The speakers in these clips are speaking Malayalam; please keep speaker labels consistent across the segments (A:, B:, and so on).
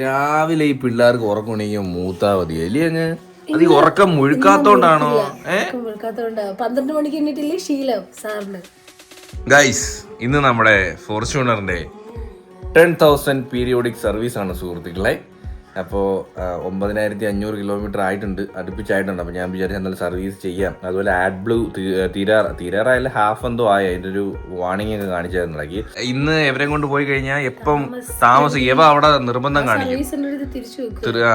A: രാവിലെ ഈ പിള്ളേർക്ക് ഉറക്കണെങ്കിൽ മൂത്താ മതി അല്ലേ അങ്ങ്? അത് ഈ ഉറക്കം മുഴുക്കാത്തോണ്ടാണോ?
B: 12 മണിക്ക് എണ്ണീട്ടില്ലേ ശീലം സാറിന്.
A: ഗൈസ്, ഇന്ന് നമ്മുടെ ഫോർച്യൂണറിന്റെ 10,000 പീരിയോഡിക് സർവീസ് ആണ് സുഹൃത്തുക്കളെ. അപ്പോൾ 9,500 കിലോമീറ്റർ ആയിട്ടുണ്ട്, അടുപ്പിച്ചായിട്ടുണ്ട്. അപ്പോൾ ഞാൻ വിചാരിച്ചു എന്നാലും സർവീസ് ചെയ്യാം. അതുപോലെ ആഡ് ബ്ലൂ തീരാറായാലും ഹാഫ് എന്തോ ആയി, അതിൻ്റെ ഒരു വാർണിംഗ് ഒക്കെ കാണിച്ചായിരുന്നുണ്ടാക്കി. ഇന്ന് എവരെ കൊണ്ട് പോയി കഴിഞ്ഞാൽ എപ്പം താമസിക്കും, എവ അവിടെ നിർബന്ധം കാണിക്കും.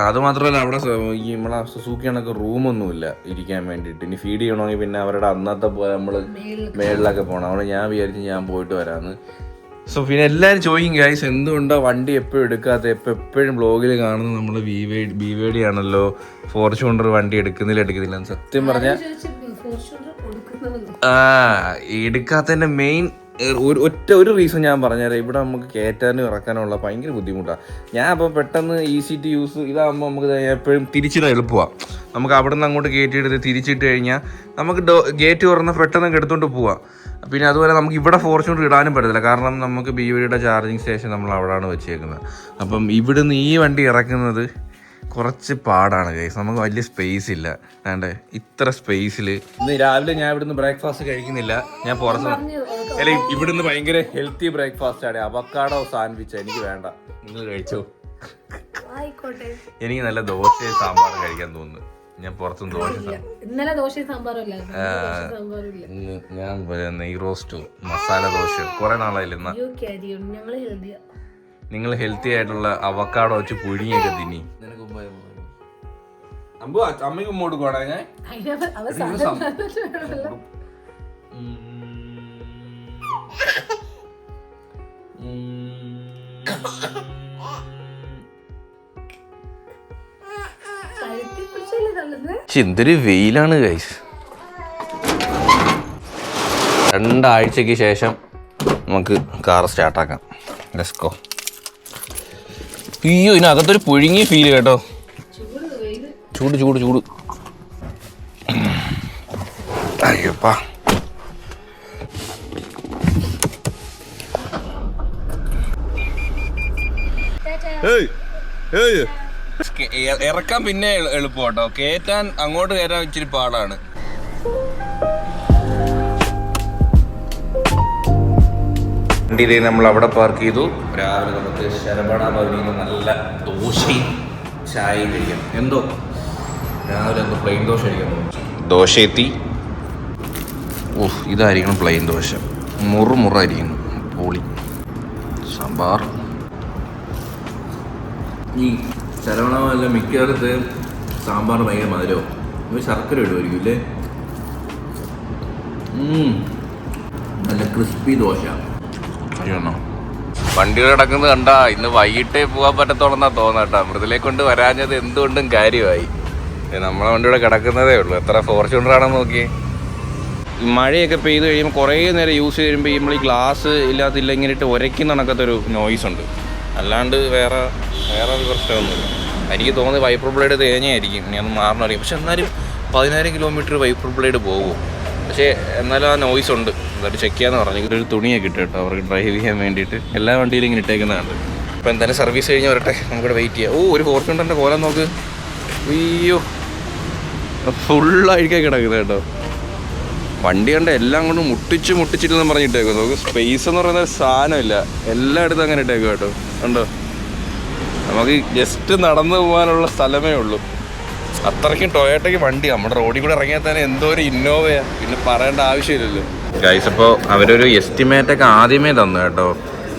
A: അത് മാത്രമല്ല അവിടെ ഈ നമ്മളെ സുസൂക്കിയാണൊക്കെ റൂമൊന്നുമില്ല ഇരിക്കാൻ വേണ്ടിയിട്ട്. ഇനി ഫീഡ് ചെയ്യണമെങ്കിൽ പിന്നെ അവരുടെ അന്നത്തെ നമ്മൾ മേളിലൊക്കെ പോകണം. അവിടെ ഞാൻ വിചാരിച്ചു ഞാൻ പോയിട്ട് വരാമെന്ന്. സോ പിന്നെ എല്ലാവരും ചോദിക്കും ഗൈസ് എന്തുകൊണ്ടാണ് വണ്ടി എപ്പോഴും എടുക്കാത്ത, എപ്പോഴും ബ്ലോഗിൽ കാണുന്നത് നമ്മൾ ബി ആണല്ലോ, ഫോർച്യൂണർ വണ്ടി എടുക്കുന്നില്ല. സത്യം പറഞ്ഞാൽ എടുക്കാത്തതിൻ്റെ മെയിൻ ഒരു റീസൺ ഞാൻ പറഞ്ഞുതരാം. ഇവിടെ നമുക്ക് കയറ്റാനും ഇറക്കാനുള്ള ഭയങ്കര ബുദ്ധിമുട്ടാണ്. ഞാൻ അപ്പോൾ പെട്ടെന്ന് ഈസി ടു യൂസ് ഇതാകുമ്പോൾ നമുക്ക് എപ്പോഴും തിരിച്ചിടാൻ എളുപ്പമാണ്. നമുക്ക് അവിടെ നിന്ന് അങ്ങോട്ട് കയറ്റിയെടുത്ത് തിരിച്ചിട്ട് കഴിഞ്ഞാൽ നമുക്ക് ഗേറ്റ് തുറന്ന് പെട്ടെന്ന് എടുത്തുകൊണ്ട് പോവാം. പിന്നെ അതുപോലെ നമുക്ക് ഇവിടെ ഫോർച്യൂണർ ഇടാനും പറ്റത്തില്ല, കാരണം നമുക്ക് ബിയുടെ ചാർജിങ് സ്റ്റേഷൻ നമ്മൾ അവിടെയാണ് വെച്ചേക്കുന്നത്. അപ്പം ഇവിടുന്ന് ഈ വണ്ടി ഇറക്കുന്നത് കുറച്ച് പാടാണ് ഗൈസ്. നമുക്ക് വലിയ സ്പേസ് ഇല്ല. വേണ്ടേ ഇത്ര സ്പേസിൽ ഇന്ന് രാവിലെ ഞാൻ ഇവിടുന്ന് ബ്രേക്ക്ഫാസ്റ്റ് കഴിക്കുന്നില്ല. ഞാൻ പുറത്ത് അല്ലെ ഇവിടുന്ന് ഭയങ്കര ഹെൽത്തി ബ്രേക്ക്ഫാസ്റ്റ് ആണ്. അവക്കാഡോ സാൻഡ്വിച്ച് എനിക്ക് വേണ്ട, നിങ്ങൾ കഴിച്ചോ. എനിക്ക് നല്ല ദോശയും സാമ്പാറും കഴിക്കാൻ തോന്നുന്നു. ഞാൻ പുറത്തുനിന്ന് ഞാൻ നെയ് റോസ്റ്റും മസാല ദോശയും കുറെ നാളായില്ല. നിങ്ങൾ ഹെൽത്തി ആയിട്ടുള്ള അവക്കാഡോ വെച്ച് പുഴുങ്ങിയൊക്കെ തിന്നി. അമ്മയ്ക്ക് മുമ്പോട്ട് പോണേ ഞാൻ എന്തൊരു വെയിലാണ് ഗൈസ്. 2 ആഴ്ചക്ക് ശേഷം നമുക്ക് കാർ സ്റ്റാർട്ടാക്കാം. Let's go. അയ്യോ, ഇതിനകത്തൊരു പുഴുങ്ങിയ ഫീല് കേട്ടോ. ചൂട് അയ്യോപ്പാ. ഇറക്കാൻ പിന്നെ എളുപ്പം കേട്ടോ, കയറ്റാൻ അങ്ങോട്ട് കയറ്റാൻ ഇച്ചിരി പാടാണ്. വണ്ടി നമ്മൾ അവിടെ പാർക്ക് ചെയ്തു. രാവിലെ നമുക്ക് ശരവണ ഭവനിൽ നിന്ന് നല്ല ദോശയും ചായയും കഴിക്കാം. എന്തോ രാവിലെ എന്തോ പ്ലെയിൻ ദോശ കഴിക്കാം. ദോശ എത്തി. ഇതായിരിക്കണം പ്ലെയിൻ ദോശ, മുറായിരിക്കുന്നു. പൊളി സാമ്പാർ. ഈ ശരവണമല്ല മിക്കവാറും സാമ്പാർ ഭയങ്കര മധുരവും ശർക്കര ഇടുമായിരിക്കും ഇല്ലേ. നല്ല ക്രിസ്പി ദോശ. അറിയണോ വണ്ടികൾ കിടക്കുന്നത് കണ്ടാ ഇന്ന് വൈകിട്ടേ പോകാൻ പറ്റത്തോളെന്നാ തോന്നാം കേട്ടോ. മൃദുലെ കൊണ്ട് വരാഞ്ഞത് എന്തുകൊണ്ടും കാര്യമായി. നമ്മളെ വണ്ടിയുടെ കിടക്കുന്നതേ ഉള്ളൂ. എത്ര ഫോർച്യൂണറാണെന്ന് നോക്കിയേ. ഈ മഴയൊക്കെ പെയ്ത് കഴിയുമ്പോൾ കുറേ നേരം യൂസ് ചെയ്ത് കഴിയുമ്പോൾ നമ്മൾ ഈ ഗ്ലാസ് ഇല്ലാത്തില്ല ഇങ്ങനെ ഇട്ട് ഉരയ്ക്കുന്ന കണക്കത്തൊരു നോയ്സ് ഉണ്ട്. അല്ലാണ്ട് വേറെ ഒരു പ്രശ്നമൊന്നുമില്ല. എനിക്ക് തോന്നുന്നത് വൈപ്പർ ബ്ലേഡ് തേങ്ങയായിരിക്കും, ഇനി അത് മാറണം അറിയാം. പക്ഷെ എന്നാലും 10,000 കിലോമീറ്റർ വൈപ്പർ ബ്ലേഡ് പോകും. പക്ഷേ എന്നാലും ആ നോയ്സ് ഉണ്ട്. എന്നിട്ട് ചെക്ക് ചെയ്യാന്ന് പറഞ്ഞു. ഒരു തുണിയൊക്കെ ഇട്ട് കേട്ടോ അവർക്ക് ഡ്രൈവ് ചെയ്യാൻ വേണ്ടിയിട്ട്. എല്ലാ വണ്ടിയിലും ഇങ്ങനെ ഇട്ടേക്കുന്നതാണ്. അപ്പോൾ എന്തായാലും സർവീസ് കഴിഞ്ഞ് വരട്ടെ, നമുക്കിവിടെ വെയിറ്റ് ചെയ്യാം. ഒരു ഫോർച്യൂണറിൻ്റെ കോലം നോക്ക്. അയ്യോ, ഫുള്ളായിരിക്കും കിടക്കുന്നത് കേട്ടോ. വണ്ടി കണ്ട എല്ലാം കൊണ്ട് മുട്ടിച്ചിട്ടെന്ന് പറഞ്ഞിട്ടേക്കും. നമുക്ക് സ്പേസ് എന്ന് പറയുന്ന ഒരു സാധനമില്ല, എല്ലായിടത്തും അങ്ങനെ ഇട്ടേക്കും കേട്ടോ. കണ്ടോ, നമുക്ക് ജസ്റ്റ് നടന്നു പോകാനുള്ള സ്ഥലമേ ഉള്ളൂ. അത്രയ്ക്കും ടൊയോട്ടയ്ക്ക് വണ്ടി. നമ്മുടെ റോഡിൽ കൂടെ ഇറങ്ങിയാൽ തന്നെ എന്തോ ഒരു ഇന്നോവയാണ്, പിന്നെ പറയേണ്ട ആവശ്യമില്ലല്ലോ ഗൈസ്. അപ്പോൾ അവരൊരു എസ്റ്റിമേറ്റൊക്കെ ആദ്യമേ തന്നു കേട്ടോ.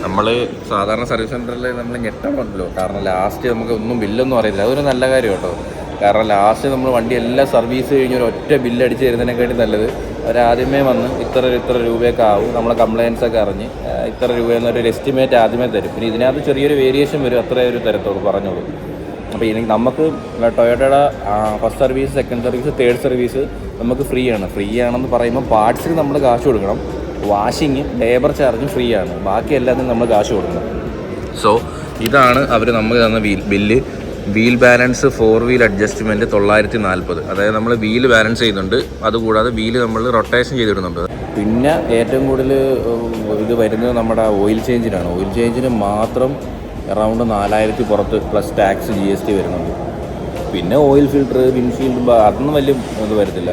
A: നമ്മൾ സാധാരണ സർവീസ് സെൻ്ററിൽ നമ്മൾ ഞെട്ടണമല്ലോ, കാരണം ലാസ്റ്റ് നമുക്ക് ഒന്നും ബില്ലൊന്നും അറിയത്തില്ല. അതൊരു നല്ല കാര്യം കേട്ടോ. കാരണം ലാസ്റ്റ് നമ്മൾ വണ്ടി എല്ലാം സർവീസ് കഴിഞ്ഞ് ഒരു ഒറ്റ ബില്ലടിച്ച് തരുന്നതിനെക്കാട്ടി നല്ലത് അവരാദ്യമേ വന്ന് ഇത്ര രൂപയൊക്കെ ആവും, നമ്മളെ കംപ്ലയിൻസ് ഒക്കെ അറിഞ്ഞ് ഇത്ര രൂപയെന്നൊരു എസ്റ്റിമേറ്റ് ആദ്യമേ തരും. പിന്നെ ഇതിനകത്ത് ചെറിയൊരു വേരിയേഷൻ വരും, അത്രേ ഒരു തരത്തോളൂ പറഞ്ഞോളൂ. അപ്പോൾ ഇനി നമുക്ക് ടൊയോട്ടയുടെ first service, second service, third service നമുക്ക് ഫ്രീ ആണെന്ന് പറയുമ്പോൾ പാർട്സിന് നമ്മൾ കാശ് കൊടുക്കണം. വാഷിങ്ങും ലേബർ ചാർജും ഫ്രീ ആണ്, ബാക്കി എല്ലാത്തിനും നമ്മൾ കാശ് കൊടുക്കണം. സോ ഇതാണ് അവർ നമുക്ക് തന്ന bill. Wheel balance 4 wheel adjustment 940. അതായത് നമ്മൾ വീല് ബാലൻസ് ചെയ്യുന്നുണ്ട്, അതുകൂടാതെ വീല് നമ്മൾ റൊട്ടേഷൻ ചെയ്തിടുന്നുണ്ട്. പിന്നെ ഏറ്റവും കൂടുതൽ ഇത് വരുന്നത് നമ്മുടെ ഓയിൽ ചേഞ്ചിനാണ്. ഓയിൽ ചേഞ്ചിന് മാത്രം അറൗണ്ട് 4000 പുറത്ത് പ്ലസ് ടാക്സ് GST വരുന്നുണ്ട്. പിന്നെ ഓയിൽ ഫിൽറ്റർ, വിൻഷീൽഡ്, അതൊന്നും വലിയ ഇത് വരത്തില്ല.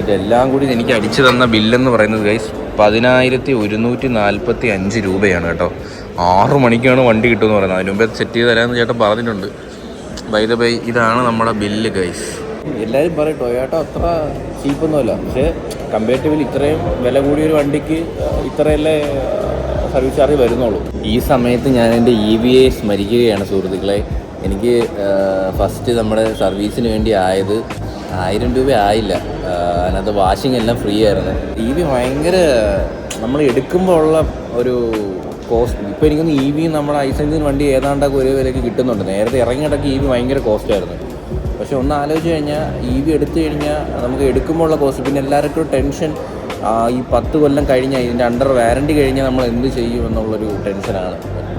A: ഇതെല്ലാം കൂടി എനിക്ക് അടിച്ചു തന്ന ബില്ലെന്ന് പറയുന്നത് ഗൈസ് 10,145 രൂപയാണ് കേട്ടോ. 6 മണിക്കാണ് വണ്ടി കിട്ടുമെന്ന് പറയുന്നത്. അതിന് മുമ്പേ സെറ്റ് ചെയ്ത് തരാമെന്ന് ചേട്ടൻ പറഞ്ഞിട്ടുണ്ട്. ബൈ ദ ബൈ, ഇതാണ് നമ്മുടെ ബില്ല് ഗൈസ്. എല്ലാവരും പറയും ടൊയോട്ട അത്ര ചീപ്പൊന്നുമല്ല, പക്ഷേ കമ്പാരിറ്റീവ്ലി ഇത്രയും വില കൂടിയൊരു വണ്ടിക്ക് ഇത്രയല്ലേ സർവീസ് ചാർജ് വരുന്നുള്ളൂ. ഈ സമയത്ത് ഞാൻ എൻ്റെ EVയെ സ്മരിക്കുകയാണ് സുഹൃത്തുക്കളെ. എനിക്ക് ഫസ്റ്റ് നമ്മുടെ സർവീസിന് വേണ്ടി ആയത് 1000 രൂപ ആയില്ല. അതിനകത്ത് വാഷിംഗ് എല്ലാം ഫ്രീ ആയിരുന്നു. EV ഭയങ്കര നമ്മൾ എടുക്കുമ്പോൾ ഉള്ള ഒരു കോസ്റ്റ്. ഇപ്പോൾ എനിക്കൊന്ന് EV നമ്മുടെ ഐസെൻജിൻ വണ്ടി ഏതാണ്ടൊക്കെ ഒരേ വിലയ്ക്ക് കിട്ടുന്നുണ്ട്. നേരത്തെ ഇറങ്ങിയിടയ്ക്ക് EV ഭയങ്കര കോസ്റ്റായിരുന്നു. പക്ഷെ ഒന്ന് ആലോചിച്ച് കഴിഞ്ഞാൽ EV എടുത്തു കഴിഞ്ഞാൽ നമുക്ക് എടുക്കുമ്പോൾ ഉള്ള കോസ്റ്റ്. പിന്നെ എല്ലാവർക്കും ടെൻഷൻ ഈ 10 കൊല്ലം കഴിഞ്ഞാൽ ഇതിൻ്റെ അണ്ടർ വാറൻറ്റി കഴിഞ്ഞാൽ നമ്മൾ എന്ത് ചെയ്യും എന്നുള്ളൊരു ടെൻഷനാണ്.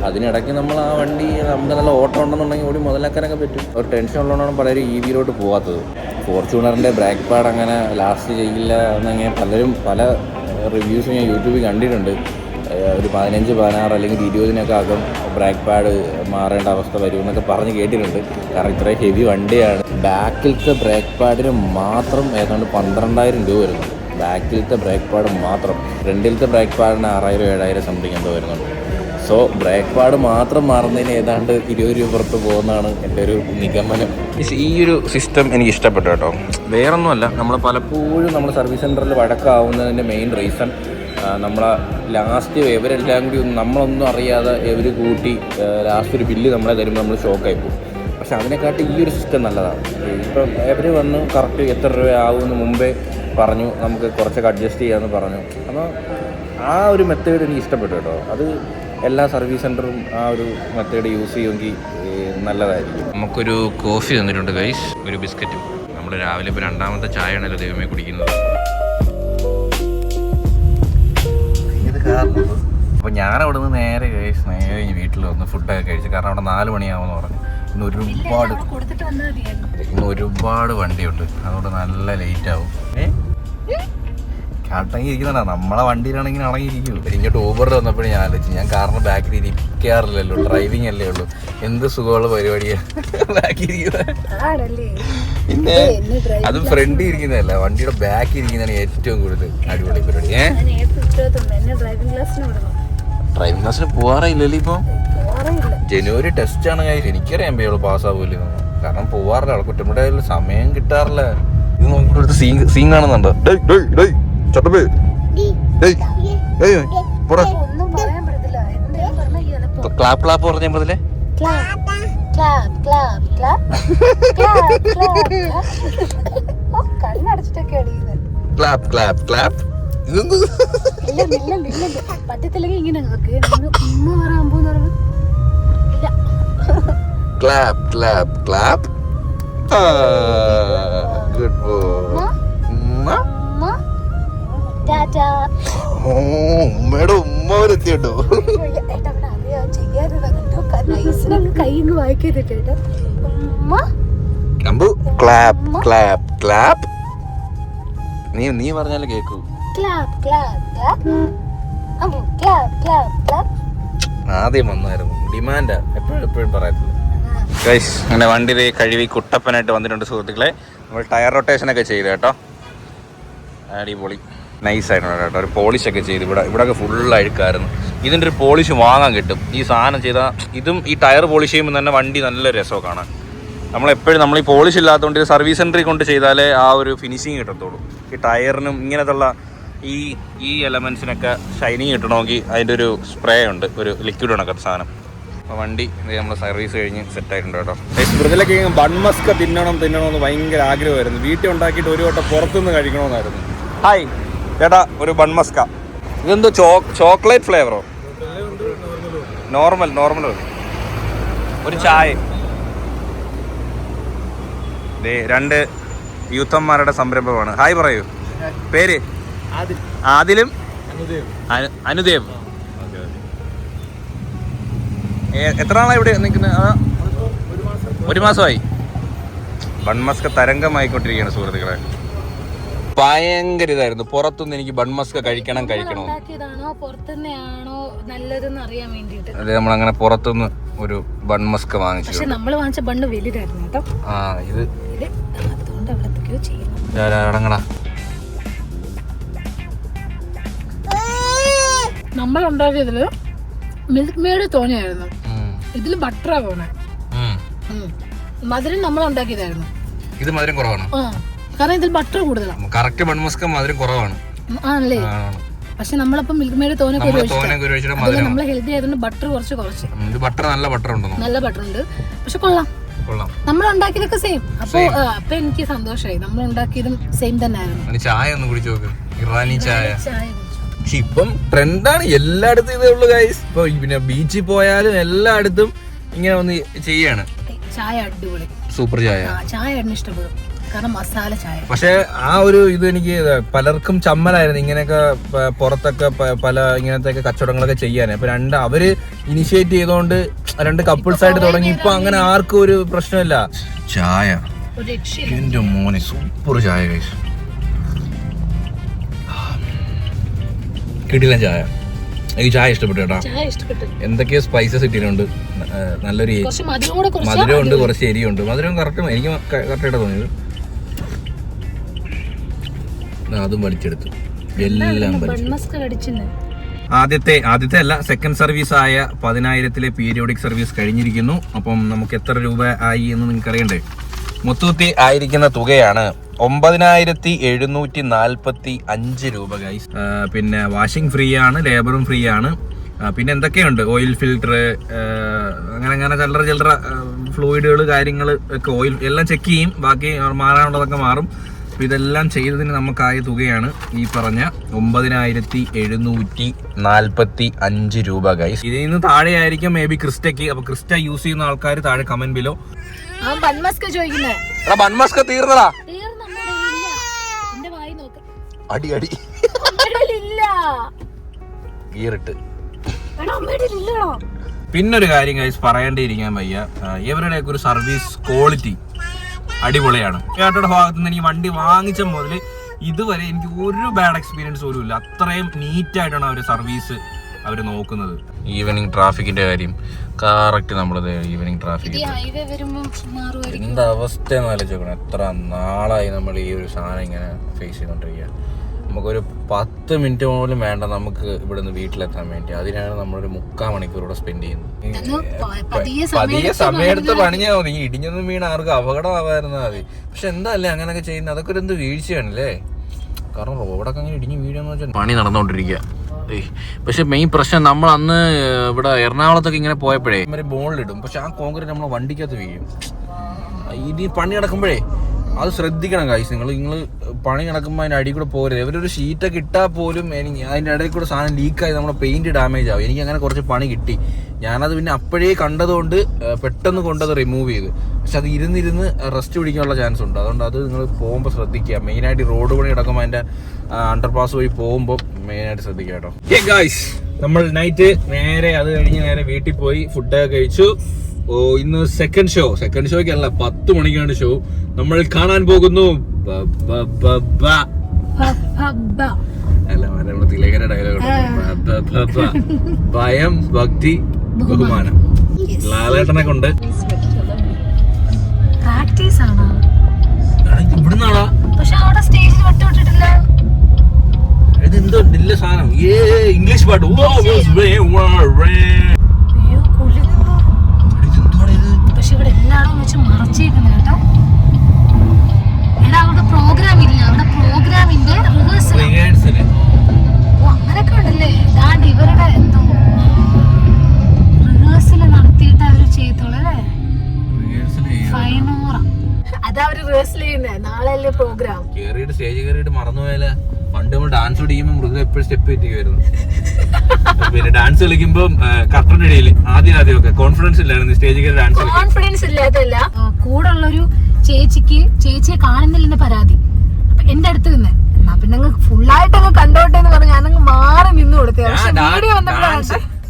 A: അതിനിടയ്ക്ക് നമ്മൾ ആ വണ്ടി നമുക്ക് നല്ല ഓട്ടം ഉണ്ടെന്നുണ്ടെങ്കിൽ ഓടി മുതലാക്കാനൊക്കെ പറ്റും. ഒരു ടെൻഷൻ ഉള്ളതുകൊണ്ടാണ് പലരും EVയിലോട്ട് പോകാത്തത്. ഫോർച്യൂണറിൻ്റെ ബ്രേക്ക് പാഡ് അങ്ങനെ ലാസ്റ്റ് ചെയ്യില്ല എന്നങ്ങനെ പല റിവ്യൂസും ഞാൻ യൂട്യൂബിൽ കണ്ടിട്ടുണ്ട്. ഒരു 15, 16 അല്ലെങ്കിൽ 20 അകം ബ്രേക്ക് പാഡ് മാറേണ്ട അവസ്ഥ വരുമെന്നൊക്കെ പറഞ്ഞ് കേട്ടിട്ടുണ്ട്. കാരണം ഇത്രയും ഹെവി വണ്ടിയാണ്. ബാക്കിലത്തെ ബ്രേക്ക് പാഡിന് മാത്രം ഏതാണ്ട് 12,000 രൂപ വരുന്നു. ബാക്കിലത്തെ ബ്രേക്ക് പാഡ് മാത്രം. ഫ്രണ്ടിലത്തെ ബ്രേക്ക് പാഡിന് 6,000, 7,000 സംതിങ് എന്തോ വരുന്നുണ്ട്. സോ ബ്രേക്ക് പാഡ് മാത്രം മാറുന്നതിന് ഏതാണ്ട് 20 രൂപ പുറത്ത് പോകുന്നതാണ് എൻ്റെ ഒരു നിഗമനം. ഈ ഒരു സിസ്റ്റം എനിക്ക് ഇഷ്ടപ്പെട്ടു കേട്ടോ. വേറൊന്നുമല്ല, നമ്മൾ പലപ്പോഴും നമ്മൾ സർവീസ് സെൻറ്ററിൽ വഴക്കാവുന്നതിൻ്റെ മെയിൻ റീസൺ നമ്മളെ ലാസ്റ്റ് ഇവരെല്ലാം കൂടി നമ്മളൊന്നും അറിയാതെ ഇവർ കൂട്ടി ലാസ്റ്റ് ഒരു ബില്ല് നമ്മളെ തരുമ്പോൾ നമ്മൾ ഷോക്കായി പോകും. പക്ഷെ അതിനെക്കാട്ടി ഈ ഒരു സിസ്റ്റം നല്ലതാണ്. ഇപ്പം ഇവർ വന്ന് കറക്റ്റ് എത്ര രൂപ ആവുമെന്ന് മുമ്പേ പറഞ്ഞു, നമുക്ക് കുറച്ചൊക്കെ അഡ്ജസ്റ്റ് ചെയ്യാമെന്ന് പറഞ്ഞു. അപ്പോൾ ആ ഒരു മെത്തേഡ് എനിക്ക് ഇഷ്ടപ്പെട്ടു കേട്ടോ. അത് എല്ലാ സർവീസ് സെൻറ്ററും ആ ഒരു മെത്തേഡ് യൂസ് ചെയ്യുമെങ്കിൽ നല്ലതായിരിക്കും. നമുക്കൊരു കോഫി തന്നിട്ടുണ്ട് ഗൈസ്, ഒരു ബിസ്ക്കറ്റും. നമ്മൾ രാവിലെ ഇപ്പോൾ 2ാമത്തെ ചായയാണല്ലോ ദൈവമേ കുടിക്കുന്നത്. അപ്പോൾ ഞാനവിടെ നിന്ന് നേരെ വീട്ടിൽ വന്ന് ഫുഡൊക്കെ കഴിച്ചു. കാരണം അവിടെ 4 മണിയാവുമെന്ന് പറഞ്ഞു. ഇന്ന് ഒരുപാട് വണ്ടിയുണ്ട്, അതുകൊണ്ട് നല്ല ലേറ്റ് ആവും. അടങ്ങി ഇരിക്കുന്നുണ്ടാ, നമ്മളെ വണ്ടിയിലാണെങ്കിൽ അടങ്ങിയിരിക്കും. ഇങ്ങോട്ട് ഊബറിൽ വന്നപ്പോഴും ഞാൻ ആലോചിച്ചു, ഞാൻ കാറിന് ബാക്കിൽ ഇരിക്കാറില്ലല്ലോ, ഡ്രൈവിംഗ് അല്ലേ ഉള്ളൂ. എന്ത് സുഖമുള്ള പരിപാടിയാണ് ബാക്കിൽ ഇരിക്കുന്നത്. പിന്നെ അതും ഫ്രണ്ടിൽ ഇരിക്കുന്നതല്ല, വണ്ടിയുടെ ബാക്കിൽ ഇരിക്കുന്നതാണ് ഏറ്റവും കൂടുതൽ അടിപൊളി പരിപാടി. ഡ്രൈവിംഗ് ക്ലാസ്സിന് പോവാറില്ലല്ലോ ഇപ്പൊ. ജനുവരി ടെസ്റ്റ് ആണ് കാര്യം. എനിക്കറിയാൻ പറ്റുള്ളൂ പാസ്സാവൂല, കാരണം പോവാറില്ല. കുറ്റമ്പടി സമയം കിട്ടാറില്ല. ഇത് നോക്കിയിട്ട് സീൻ കാണുന്നുണ്ടോ? ക്ലാപ്പ് ക്ലാപ്പ് പറഞ്ഞ മുതലേ ക്ലാപ്പ് ക്ലാപ്പ് ക്ലാപ്പ്.
B: പറ്റത്തില്ലെങ്കിൽ ഇങ്ങനെ ഉമ്മ പറയാൻ പോകുന്ന
A: clap clap clap. Good boy. ഉമ്മയുടെ ഉമ്മ എത്തിയോ? നീ പറഞ്ഞാലും കേക്കൂ. ആദ്യം വന്നായിരുന്നു, ഡിമാൻഡാ, എപ്പോഴും പറയത്തില്ല. അങ്ങനെ വണ്ടി കഴുകി കുട്ടപ്പനായിട്ട് വന്നിട്ടുണ്ട് സുഹൃത്തുക്കളെ. നമ്മൾ ടയർ റൊട്ടേഷനൊക്കെ ചെയ്ത് കേട്ടോ, അടിപൊളി നൈസായിരുന്നു കേട്ടോ. ഒരു പോളിഷൊക്കെ ചെയ്ത് ഇവിടെയൊക്കെ ഫുൾ അഴുക്കായിരുന്നു. ഇതിൻ്റെ ഒരു പോളിഷ് വാങ്ങാൻ കിട്ടും. ഈ സാധനം ചെയ്താൽ ഇതും ഈ ടയർ പോളിഷ് ചെയ്യുമ്പോൾ തന്നെ വണ്ടി നല്ല രസമൊക്കെ കാണാൻ. നമ്മളെപ്പോഴും നമ്മൾ ഈ പോളിഷ് ഇല്ലാത്തതുകൊണ്ട് ഇത് സർവീസ് സെൻറ്ററിൽ കൊണ്ട് ചെയ്താലേ ആ ഒരു ഫിനിഷിങ് കിട്ടത്തുള്ളൂ. ഈ ടയറിനും ഇങ്ങനത്തുള്ള ഈ എലമെൻസിനൊക്കെ ഷൈനിങ് കിട്ടണമെങ്കിൽ അതിൻ്റെ ഒരു സ്പ്രേ ഉണ്ട്, ഒരു ലിക്വിഡ് കണക്കത്തെ സാധനം. അപ്പോൾ വണ്ടി നമ്മൾ സർവീസ് കഴിഞ്ഞ് സെറ്റായിട്ടുണ്ട് കേട്ടോ. മൃദുലൊക്കെ ബൺമസ്ക തിന്നണമെന്ന് ഭയങ്കര ആഗ്രഹമായിരുന്നു. വീട്ടിൽ ഉണ്ടാക്കിയിട്ട് ഒരു വട്ടം പുറത്തുനിന്ന് കഴിക്കണമെന്നായിരുന്നു. ഹായ് ചേട്ടാ, ഒരു ബൺമസ്ക. ഇതെന്തോ ചോക്ലേറ്റ് ഫ്ലേവറോ? നോർമൽ ഒരു ചായ. 2 യൂത്തന്മാരുടെ സംരംഭമാണ്. ഹായ് പറയൂ. പേര്? ആദിലും അനുദേവ്. എത്ര നാളാണ് ഇവിടെ നിൽക്കുന്നത്? 1 മാസമായി. ബൺമസ്ക തരംഗമായിക്കൊണ്ടിരിക്കുകയാണ് സുഹൃത്തുക്കളെ. ഭയങ്കര ഇതായിരുന്നു. പുറത്തുനിന്ന് എനിക്ക് ബൺമസ്ക കഴിക്കണം. അതെ, നമ്മളങ്ങനെ പുറത്തുനിന്ന് ഒരു ബൺമസ്ക വാങ്ങിച്ചു.
B: പക്ഷെ നമ്മൾ വാങ്ങിച്ച ബണ്ണ് വലുതായിരുന്നു കേട്ടോ.
A: ഇത്
B: അതുകൊണ്ട് അവിടത്തേക്കോ ചെയ്യുന്നു.
A: അടങ്ങടാ.
B: നമ്മൾ ഉണ്ടാക്കിയതില് മിൽക്ക് മെയ്ഡ് തോന്നിയായിരുന്നു. ഇതില് ബട്ടറാ പോണേ. മധുരം നമ്മൾ ഉണ്ടാക്കിയതായിരുന്നു.
A: ഇത് മധുരം കുറവാണ്.
B: കാരണം ഇതിൽ ബട്ടർ കൂടുതലാണ്.
A: കറക്റ്റ് ബൺമസ്ക മധുരം കുറവാണ്
B: ആണല്ലേ. പക്ഷെ നമ്മളിപ്പോ മിൽക്ക് മെയ്ഡ് തോനൊക്കെ നമ്മള് ഹെൽത്തി ആയതുകൊണ്ട് ബട്ടർ കുറച്ച്
A: ഇത് ബട്ടർ നല്ല ബട്ടർ
B: ഉണ്ട്. പക്ഷെ കൊള്ളാം. നമ്മൾ ഉണ്ടാക്കിയതൊക്കെ സെയിം. അപ്പൊ എനിക്ക് സന്തോഷമായി. നമ്മൾ ഉണ്ടാക്കിയതും സെയിം തന്നെ ആയിരുന്നു.
A: ചായ ഒന്ന് കുടിച്ചു നോക്ക്, ഇറാനി ചായ. പക്ഷെ ഇപ്പം ട്രെൻഡാണ് എല്ലായിടത്തും ഇതേ ഉള്ളു ഗൈസ്. ഇപ്പൊ പിന്നെ ബീച്ചിൽ പോയാലും എല്ലായിടത്തും ഇങ്ങനെ ഒന്ന് ചെയ്യാണ്.
B: ചായ അടിപൊളി,
A: സൂപ്പർ ചായ.
B: ചായ ഇഷ്ടപ്പെടും, കാരണം മസാല ചായ.
A: പക്ഷെ ആ ഒരു ഇത് എനിക്ക് പലർക്കും ചമ്മലായിരുന്നു ഇങ്ങനെയൊക്കെ പുറത്തൊക്കെ പല ഇങ്ങനത്തെ കച്ചവടങ്ങളൊക്കെ ചെയ്യാൻ. അപ്പൊ അവര് ഇനിഷ്യേറ്റ് ചെയ്തോണ്ട് 2 കപ്പിൾസ് ആയിട്ട് തുടങ്ങി. ഇപ്പൊ അങ്ങനെ ആർക്കും ഒരു പ്രശ്നമില്ല. ചായ എന്റെ മോനെ സൂപ്പർ ചായ കഴിച്ചു. കിടിലൻ ചായ. എനിക്ക് ചായ ഇഷ്ടപ്പെട്ടു കേട്ടോ. എന്തൊക്കെയോ സ്പൈസസ് ഇട്ടിട്ടുണ്ട്. നല്ലൊരു മധുരമുണ്ട്, കുറച്ച് എരിയുണ്ട്. മധുരം കറക്റ്റ് എനിക്ക് കറക്റ്റായിട്ട് തോന്നിയത്. അതും വലിച്ചെടുത്തു. എല്ലാം ആദ്യത്തെ അല്ല, സെക്കൻഡ് സർവീസ് ആയ 10,000 പീരിയോഡിക് സർവീസ് കഴിഞ്ഞിരിക്കുന്നു. അപ്പം നമുക്ക് എത്ര രൂപ ആയി എന്ന് നിങ്ങൾക്ക് അറിയണ്ടേ? മൊത്തത്തിൽ ആയിരിക്കുന്ന തുകയാണ് 9,745 രൂപ ഗൈസ്. പിന്നെ വാഷിംഗ് ഫ്രീ ആണ്, ലേബറും ഫ്രീ ആണ്. പിന്നെ എന്തൊക്കെയുണ്ട്, ഓയിൽ ഫിൽറ്റർ, അങ്ങനെ ചില്ലറ ഫ്ലൂയിഡുകൾ കാര്യങ്ങൾ ഒക്കെ ഓയിൽ എല്ലാം ചെക്ക് ചെയ്യും. ബാക്കി മാറാനുള്ളതൊക്കെ മാറും. അപ്പോൾ ഇതെല്ലാം ചെയ്തതിന് നമുക്കായ തുകയാണ് ഈ പറഞ്ഞ 9,745 രൂപ ഗൈസ്. ഇതിൽ നിന്ന് താഴെ ആയിരിക്കും മേ ബി ക്രിസ്റ്റയ്ക്ക്. അപ്പോൾ ക്രിസ്റ്റ യൂസ് ചെയ്യുന്ന ആൾക്കാർ താഴെ കമന്റ് ബിലോ. ബൺമസ്ക തീർന്നടാ. അടി ഗീറിട്ട്. പിന്നൊരു കാര്യം ഗൈസ് പറയേണ്ടിയിരിക്കാൻ വയ്യ, ഇവരുടെയൊക്കെ ഒരു സർവീസ് ക്വാളിറ്റി അടിപൊളിയാണ്. ചേട്ടയുടെ ഭാഗത്തു നിന്ന് എനിക്ക് വണ്ടി വാങ്ങിച്ച മുതൽ ഇതുവരെ എനിക്ക് ഒരു ബാഡ് എക്സ്പീരിയൻസ് പോലും ഇല്ല. അത്രയും നീറ്റായിട്ടാണ് അവർ സർവീസ് നോക്കുന്നത്. ഈവനിങ് ട്രാഫിക്കിന്റെ കാര്യം കറക്റ്റ് നമ്മളത് ഈവനിങ് ട്രാഫിക് എന്താ അവസ്ഥ എന്ന് ആലോചിക്കണം. എത്ര നാളായി നമ്മൾ ഈ ഒരു സാധനം ഇങ്ങനെ ഫേസ് ചെയ്തോണ്ടിരിക്കുക. നമുക്കൊരു 10 മിനിറ്റ് പോലും വേണ്ട നമുക്ക് ഇവിടുന്ന് വീട്ടിലെത്താൻ വേണ്ടി. അതിനാണ് നമ്മളൊരു 3/4 മണിക്കൂർ ഇവിടെ സ്പെൻഡ് ചെയ്യുന്നത്. പതിയെ സമയത്ത് പണിഞ്ഞാൽ മതി. ഇടിഞ്ഞൊന്നും വീണ് ആർക്കും അപകടമാവായിരുന്നാ മതി. പക്ഷെ എന്താ അല്ലേ അങ്ങനെയൊക്കെ ചെയ്യുന്നത്? അതൊക്കെ ഒരു എന്ത് വീഴ്ചയാണല്ലേ. കാരണം റോഡൊക്കെ അങ്ങനെ ഇടിഞ്ഞ് വീഴാന്ന് വെച്ചാൽ പണി നടന്നുകൊണ്ടിരിക്കുക. പക്ഷെ മെയിൻ പ്രശ്നം, നമ്മൾ അന്ന് ഇവിടെ എറണാകുളത്തൊക്കെ ഇങ്ങനെ പോയപ്പോഴേ ബോളിലിടും. പക്ഷെ ആ കോൺക്രീറ്റ് നമ്മളെ വണ്ടിക്കകത്ത് വീഴും. ഇനി പണി നടക്കുമ്പോഴേ അത് ശ്രദ്ധിക്കണം ഗൈസ്. നിങ്ങൾ പണി നടക്കുമ്പോൾ അതിൻ്റെ അടിയിൽ കൂടെ പോരുത്. ഇവരൊരു ഷീറ്റൊക്കെ ഇട്ടാൽ പോലും അതിൻ്റെ ഇടയിൽ കൂടെ സാധനം ലീക്കായി നമ്മുടെ പെയിന്റ് ഡാമേജ് ആവും. എനിക്ക് അങ്ങനെ കുറച്ച് പണി കിട്ടി. ഞാനത് പിന്നെ അപ്പോഴേ കണ്ടതുകൊണ്ട് പെട്ടെന്ന് കൊണ്ടത് റിമൂവ് ചെയ്ത്. പക്ഷെ അത് ഇരുന്ന് റെസ്റ്റ് പിടിക്കാനുള്ള ചാൻസ് ഉണ്ട്. അതുകൊണ്ട് അത് നിങ്ങൾ പോകുമ്പോൾ ശ്രദ്ധിക്കുക. മെയിനായിട്ട് റോഡ് പണി കിടക്കുമ്പോൾ അതിൻ്റെ അണ്ടർപാസ് വഴി പോകുമ്പോൾ മെയിനായിട്ട് ശ്രദ്ധിക്കുക കേട്ടോ. ഗൈസ്, നമ്മൾ നൈറ്റ് നേരെ അത് കഴിഞ്ഞ് നേരെ വീട്ടിൽ പോയി ഫുഡൊക്കെ കഴിച്ചു. ഇന്ന് സെക്കൻഡ് ഷോയ്ക്കല്ല 10 മണിക്കാണ് ഷോ. നമ്മൾ കാണാൻ പോകുന്നു തിലകന്റെ ഡയലോഗ് ഭയം, ഭക്തി, ബഹുമാനം. ലാലേട്ടനെ കൊണ്ട് ഇവിടുന്നാടാ. ഇതെന്തോ ഇല്ല സാധനം. ഇംഗ്ലീഷ് പാട്ട്.
B: പക്ഷെ ഇവിടെ എല്ലാവരും വെച്ച് മറച്ചേക്കുന്നു കേട്ടോ. അവിടെ പ്രോഗ്രാം ഇല്ല, അവിടെ പ്രോഗ്രാമിന്റെ റിഹേഴ്സൽ അങ്ങനൊക്കെ ഉണ്ടല്ലേ. ദാണ്ട് ഇവരുടെ എന്തോ റിഹേഴ്സൽ നടത്തിയിട്ട് അവര് ചെയ്തോളൂ അല്ലേ. അതാ അവര് റിഹേഴ്സൽ ചെയ്യുന്നേ. നാളെ അല്ലേ പ്രോഗ്രാം.
A: സ്റ്റേജ് കയറിയിട്ട് മറന്നുപോയാലേ. പണ്ട് നമ്മൾ ഡാൻസ് കളിക്കുമ്പോൾ മൃഗം എപ്പോഴും സ്റ്റെപ്പ് തെറ്റിക്കുമായിരുന്നു. പിന്നെ ഡാൻസ് കളിക്കുമ്പോൾ കർട്ടന്റെ ഇടയിൽ ആദ്യമൊക്കെ കോൺഫിഡൻസ് ഇല്ലായിരുന്നു സ്റ്റേജിൽ കയറി ഡാൻസ്.
B: കോൺഫിഡൻസ് ഇല്ലാത്തല്ല, കൂടെ ഉള്ളൊരു ചേച്ചിയെ കാണുന്നില്ലെന്ന് പരാതി. അപ്പൊ എന്റെ അടുത്ത് നിന്ന് എന്നാ പിന്നെ ഫുള്ളായിട്ട് അങ്ങ് കണ്ടോട്ടെ എന്ന് പറഞ്ഞ് ഞാനങ്ങ് മാറി നിന്ന് കൊടുത്തേ.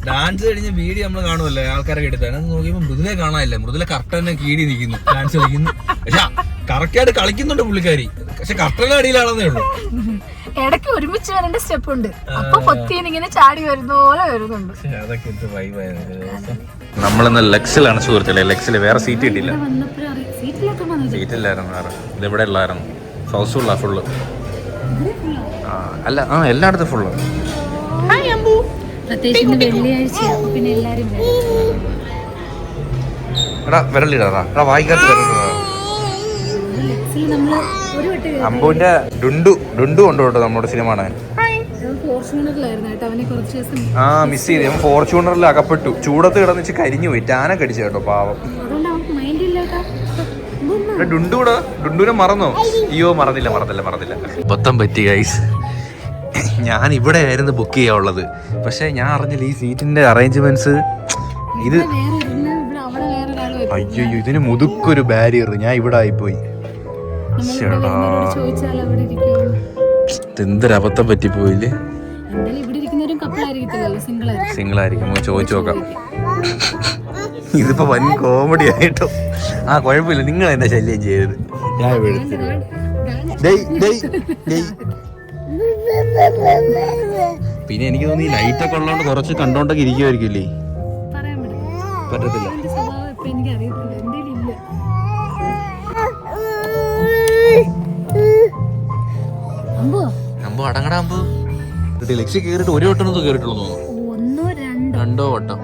A: ഡാൻസ് ഡാൻസ് കഴിഞ്ഞ വീഡിയോ നമ്മൾ കാണുമല്ലോ ആൾക്കാരൊക്കെ എടുത്താണ് നോക്കിയപ്പോ മൃദുലെ കാണാനില്ല. മൃദുല കറക്റ്റ് തന്നെ കീടി നിൽക്കുന്നു ഡാൻസ് കളിക്കുന്നു. പക്ഷെ കറക്റ്റായിട്ട് കളിക്കുന്നുണ്ട് പുള്ളിക്കാരി. പക്ഷെ കറക്റ്റിന്റെ അടിയിലാണെന്നേ ഉള്ളൂ.
B: ഇടയ്ക്ക് ഒരുമിച്ച് വരേണ്ട സ്റ്റെപ്പ് ഉണ്ട്. അപ്പൊ പൊത്തിയിൽ ഇങ്ങനെ ചാടി വരുന്ന പോലെ വരുന്നുണ്ട്.
A: അതൊക്കെ എന്ത് വൈബായിരുന്നു. നമ്മളിന്ന് ലെക്സിലാണ് സുഹൃത്തുക്കളെ. ലെക്സിൽ വേറെ സീറ്റ് കിട്ടില്ല. സീറ്റില്ലായിരുന്നു വേറെ. ഇതിവിടെ ഉള്ളായിരുന്നു. ഹൗസ്ഫുള്ളാ ഫുള്ള്. അല്ല എല്ലായിടത്തും ഫുള്ള്. എടാ വിരലിടാ വായിക്കാത്ത വിരലിടാ. അമ്പുവിന്റെ ഡുണ്ടു ഉണ്ട് കേട്ടോ നമ്മുടെ സിനിമ കാണാൻ. മിസ് ചെയ്ത് ഞാൻ ഫോർച്യൂണറിൽ അകപ്പെട്ടു. ചൂടത്ത് കിടന്നിച്ച് കരിഞ്ഞു പോയി. ടാനൊക്കെ അടിച്ചു കേട്ടോ പാവം. ഡുണ്ടുവിനെ മറന്നോ? അയ്യോ മറന്നില്ല. മൊത്തം പറ്റി ഗൈസ്. ഞാൻ ഇവിടെ ആയിരുന്നു ബുക്ക് ചെയ്യാനുള്ളത്. പക്ഷെ ഞാൻ അറിഞ്ഞില്ല ഈ സീറ്റിന്റെ അറേഞ്ച്മെന്റ്സ്. ഇത് അയ്യോ ഇതിന് മുതുക്കൊരു ബാരിയർ. ഞാൻ ഇവിടെ ആയിപ്പോയി. എന്തൊരബദ്ധം പറ്റിപ്പോയില്ലേ. സിംഗിൾ ആയിരിക്കും ചോദിച്ചു നോക്കാം. ഇതിപ്പോ വൻ കോമഡി ആയിട്ടോ. കുഴപ്പമില്ല, നിങ്ങൾ എന്നെ ശല്യം ചെയ്തത്. ഞാൻ പിന്നെ എനിക്ക് തോന്നി ലൈറ്റൊക്കെ ഉള്ളതുകൊണ്ട് കുറച്ച് കണ്ടോണ്ടൊക്കെ ഇരിക്കുമായിരിക്കില്ലേ. പറ്റത്തില്ല. അമ്പു അടങ്ങടാ അമ്പു. ലക്ഷ്യ കേറിട്ട് ഒരു വട്ടം കേറിട്ടുള്ളൂ. 2 വട്ടം.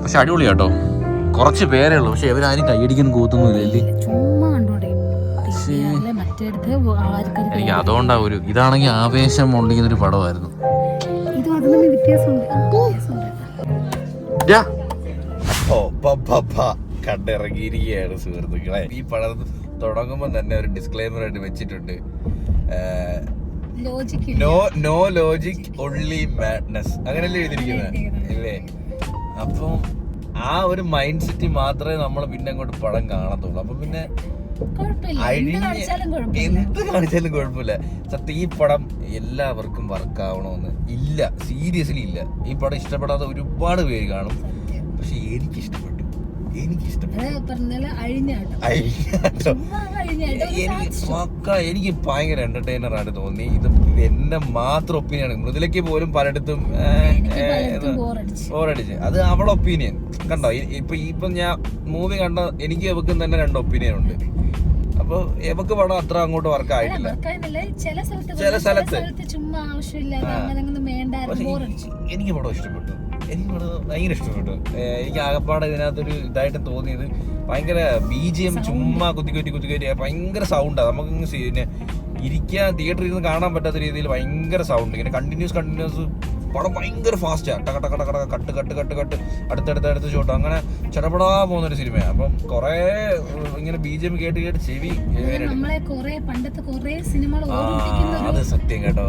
A: പക്ഷെ അടിപൊളി കേട്ടോ. കുറച്ച് പേരേ ഉള്ളൂ. പക്ഷെ ഇവരാരും കൈയടിക്കുന്ന കൂത്തൊന്നുമില്ലേ. എനിക്ക് അതുകൊണ്ടാ ഒരു ഇതാണെങ്കിൽ ആവേശം ഉണ്ടെങ്കിൽ ഒരു പടമായിരുന്നു. കണ്ടിറങ്ങിയിരിക്കുകയാണ് സുഹൃത്തുക്കളെ. ഈ പടം തുടങ്ങുമ്പോൾ തന്നെ ഒരു ഡിസ്ക്ലൈമർ ആയിട്ട് വെച്ചിട്ടുണ്ട്. നോ ലോജിക് ഒൺലി മാഡ്നസ്, അങ്ങനെയല്ലേ എഴുതിയിരിക്കുന്നത് ഇല്ലേ? അപ്പം ആ ഒരു മൈൻഡ് സെറ്റ് മാത്രമേ നമ്മൾ പിന്നെ അങ്ങോട്ട് പടം കാണത്തുള്ളൂ. അപ്പൊ പിന്നെ എന്ത് കാണിച്ചാലും കുഴപ്പമില്ല. സത്യം ഈ പടം എല്ലാവർക്കും വർക്കാവണമെന്ന് ഇല്ല, സീരിയസ്ലി ഇല്ല. ഈ പടം ഇഷ്ടപ്പെടാത്ത ഒരുപാട് പേര് കാണും. പക്ഷെ എനിക്ക് ഇഷ്ടപ്പെട്ടു. എനിക്ക് ഭയങ്കര എന്റർടൈനർ ആയിട്ട് തോന്നി. ഇത് എന്റെ മാത്രം ഒപ്പീനിയൻ. മൃദുലയ്ക്ക് പോലും പലയിടത്തും ബോറടിച്ച്. അത് അവളുടെ ഒപ്പീനിയൻ. കണ്ടോ ഇപ്പൊ ഞാൻ മൂവി കണ്ട എനിക്ക് എവക്കും തന്നെ 2 ഒപ്പീനിയൻ ഉണ്ട്. അപ്പൊ എവക്ക് പടം അത്ര അങ്ങോട്ട് വർക്ക് ആയിട്ടില്ല. ചില സ്ഥലത്ത് എനിക്ക് പടം ഇഷ്ടപ്പെട്ടു. എനിക്ക് ഭയങ്കര ഇഷ്ടപ്പെട്ടു. എനിക്ക് ആകപ്പാടെ ഇതിനകത്തൊരു ഇതായിട്ട് തോന്നിയത് ഭയങ്കര BGM ചുമ്മാ കുത്തിക്കറ്റി ഭയങ്കര സൗണ്ടാണ്. നമുക്ക് ഇരിക്കാൻ തിയേറ്ററിൽ ഇരുന്ന് കാണാൻ പറ്റാത്ത രീതിയിൽ ഭയങ്കര സൗണ്ട്. ഇങ്ങനെ കണ്ടിന്യൂസ് പടം ഭയങ്കര ഫാസ്റ്റാ. കട്ട് അടുത്തടുത്ത് ഷോട്ട് അങ്ങനെ ചടപടാ പോകുന്നൊരു സിനിമയാണ്. അപ്പം കൊറേ ഇങ്ങനെ BGM കേട്ട് ചെവി. അത് സത്യം കേട്ടോ.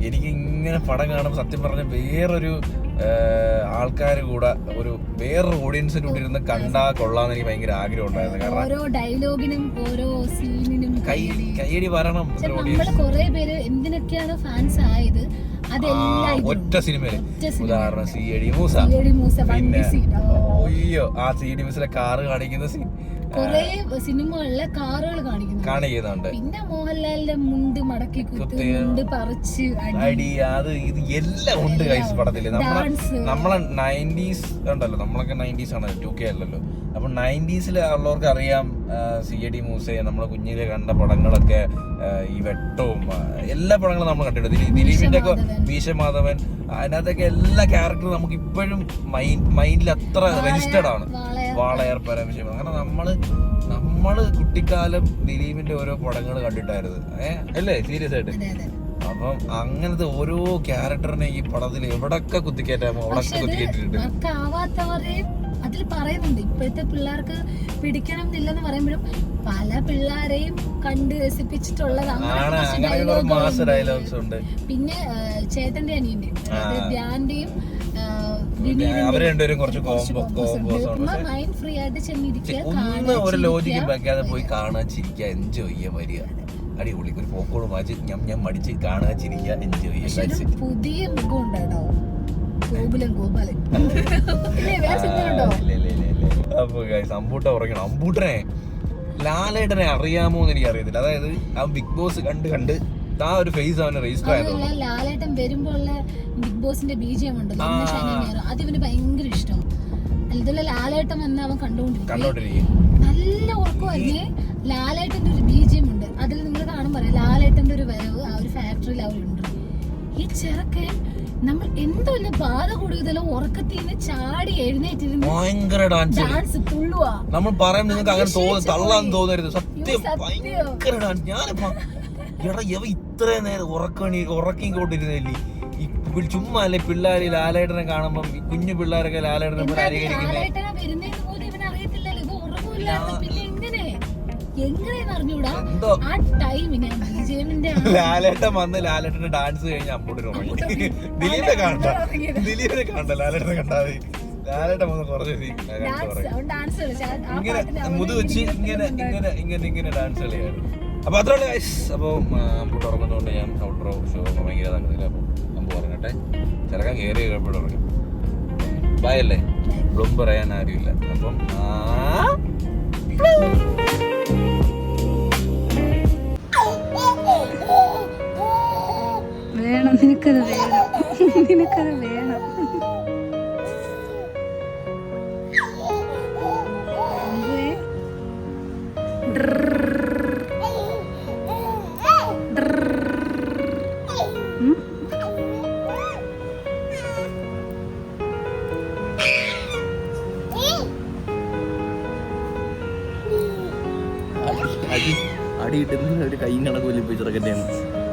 A: എനിക്ക് ഇങ്ങനെ പടം കാണുമ്പോൾ സത്യം പറഞ്ഞ വേറൊരു ആൾക്കാർ കൂടെ വേറൊരു ഓഡിയൻസിന്റെ കൂടെ ഇരുന്ന് കണ്ടാ കൊള്ളാന്ന് എനിക്ക് ഭയങ്കര ആഗ്രഹം ഉണ്ടായിരുന്നു. കാരണം
B: ഓരോ ഡയലോഗിനും ഓരോ സീനിനും
A: കയ്യടി വരണം.
B: പേര് എന്തിനൊക്കെയാണ് ഫാൻസ് ആയത്
A: ഒറ്റ സിനിമയില്. ഉദാഹരണം CID മൂസ. പിന്നെ അയ്യോ ആ CID മൂസിലെ കാറ് കാണിക്കുന്ന സീൻ
B: കൊറേ സിനിമകളിലെ കാറുകൾ കാണിക്കുന്നുണ്ട്. പിന്നെ മോഹൻലാലിന്റെ മുണ്ട് മടക്കി കുത്തി മുണ്ട് പറിച്ച്
A: അടി അത് ഇത് എല്ലാം ഉണ്ട് ഗൈസ് പടത്തില്. നമ്മളെ 90s ഉണ്ടല്ലോ, നമ്മളൊക്കെ 90s ആണ്, 2K അല്ലല്ലോ. അപ്പൊ 90s ഉള്ളവർക്ക് അറിയാം CID മൂസയെ. നമ്മളെ കുഞ്ഞിലെ കണ്ട പടങ്ങളൊക്കെ ഈ വെട്ടവും എല്ലാ പടങ്ങളും നമ്മൾ കണ്ടിട്ടുണ്ട്. ദിലീപിന്റെ ഒക്കെ വീശമാധവൻ, അതിനകത്തൊക്കെ എല്ലാ ക്യാരക്ടറും നമുക്ക് ഇപ്പോഴും മൈൻഡിൽ അത്ര രജിസ്റ്റേർഡ് ആണ്. വാളയാർ പരമശിവൻ, അങ്ങനെ നമ്മള് കുട്ടിക്കാലം ദിലീപിന്റെ ഓരോ പടങ്ങൾ കണ്ടിട്ടായിരുന്നു അല്ലേ, സീരിയസ് ആയിട്ട്. അപ്പം അങ്ങനത്തെ ഓരോ ക്യാരക്ടറിനെ ഈ പടത്തിൽ എവിടൊക്കെ കുത്തിക്കേറ്റാമോ അവിടൊക്കെ കുത്തിക്കേറ്റിട്ടുണ്ട്.
B: അതിൽ പറയുന്നുണ്ട് ഇപ്പോഴത്തെ പിള്ളേർക്ക് പിടിക്കണം എന്നില്ലെന്ന് പറയുമ്പോഴും പല പിള്ളേരെയും കണ്ട് രസിപ്പിച്ചിട്ടുള്ളതാണ്. പിന്നെ ചേട്ടന്റെ അനിയന്റെ ധ്യാന്റെയും മൈൻഡ് ഫ്രീ ആയിട്ട് ചെന്നിരിക്കുക,
A: ഒരു ലോജിക്കും വെക്കാതെ പോയി കാണാൻ ചിരിക്കുക, എൻജോയ് ചെയ്യാൻ വരിക. അടിപൊളി ഒരു പോക്കോട് മാച്ച് ഞാൻ മടിച്ച് കാണാൻ ചിരിക്കുക, എൻജോയ് ചെയ്യാൻ.
B: പുതിയ മുഖം ഉണ്ടാവും ഗോകുലൻ ഗോപാലൻ. ഇല്ലേ, വേറെ സിനിമ ഉണ്ടോ?
A: അപ്പൊ അമ്പൂട്ട ഉറങ്ങണം. അമ്പൂട്ടനെ ലാലേട്ടനെ അറിയാമോ എന്ന് എനിക്ക് അറിയത്തില്ല. അതായത് ആ ബിഗ് ബോസ് കണ്ട് ആ ഒരു ഫേസ് അവനെ രജിസ്റ്റർ ആയത്.
B: ലാലേട്ടൻ വരുമ്പോ ബിഗ് ബോസിന്റെ BGM ഉണ്ടല്ലോ, അത് ഇവന് ഭയങ്കര ഇഷ്ടമാണ്. ഇതുപോലെ ലാലേട്ടൻ വന്ന് അവൻ കണ്ടോണ്ടിരിക്കും. നല്ല ഉറക്കമായിരുന്നേ. ലാലേട്ടന്റെ ഒരു BGM ഉണ്ട്, അതിൽ നിങ്ങൾ കാണുമ്പോ ലാലേട്ടന്റെ ഒരു വരവ് ആ ഒരു ഫാക്ടറിയിൽ അവരുണ്ട്. ഈ ചെറുക്കൻ നമ്മൾ എന്തല്ല ബാധ കൂടുതലോ ഉറക്കത്തിന്ന് ചാടി എഴുന്നേറ്റിരുന്ന്
A: ഭയങ്കര
B: ഡാൻസ് തുള്ളുവാ.
A: നമ്മൾ പറയാൻ നിങ്ങൾക്ക് അങ്ങനെ തള്ളാൻ തോന്നരുത്. സത്യം ഭയങ്കര ഡാൻസ്. ഞാനിപ്പോ ഇത്രയും നേരം ഉറക്കിക്കൊണ്ടിരുന്നില്ലേ ഈ ചുമ്മാ അല്ലേ പിള്ളേര് ലാലേട്ടനെ കാണുമ്പം കുഞ്ഞു പിള്ളേരൊക്കെ ലാലേട്ടനെ പോലെ അനുകരിക്കുന്നത്. ലാലേട്ടൻ വന്ന് ലാലേട്ടന്റെ ഡാൻസ് കഴിഞ്ഞ് അമ്പൂട്ടിന് ഉറങ്ങി. ദിലീപിനെ കാണണ്ട ലാലേട്ടനെ കണ്ടാതെ. ലാലേട്ടൻ വന്ന് കുറച്ച് ഇങ്ങനെ മുതു വെച്ച് ഇങ്ങനെ ഡാൻസ് കളിയായിരുന്നു. അപ്പൊ അത്രയുള്ള അപ്പൊ അമ്പൂട്ട് ഉറങ്ങുന്നതുകൊണ്ട് ഞാൻ ഔട്ട്റോ ഷോ ഭയങ്കര തങ്ങുന്നില്ല. അപ്പൊ അമ്പ് പറഞ്ഞട്ടെ ചെറുക്കാൻ കയറി കഴിയുമ്പോഴും ഉറങ്ങി. ഭയല്ലേ ഇപ്പോഴും പറയാൻ ആരുമില്ല. അപ്പം
B: വേണം, നിനക്കത് വേണം, നിനക്കത് വേണം.
A: അടി കിട്ടുന്ന ഒരു കൈ കണക്ക് വലിപ്പിച്ചിറക്കട്ടെ.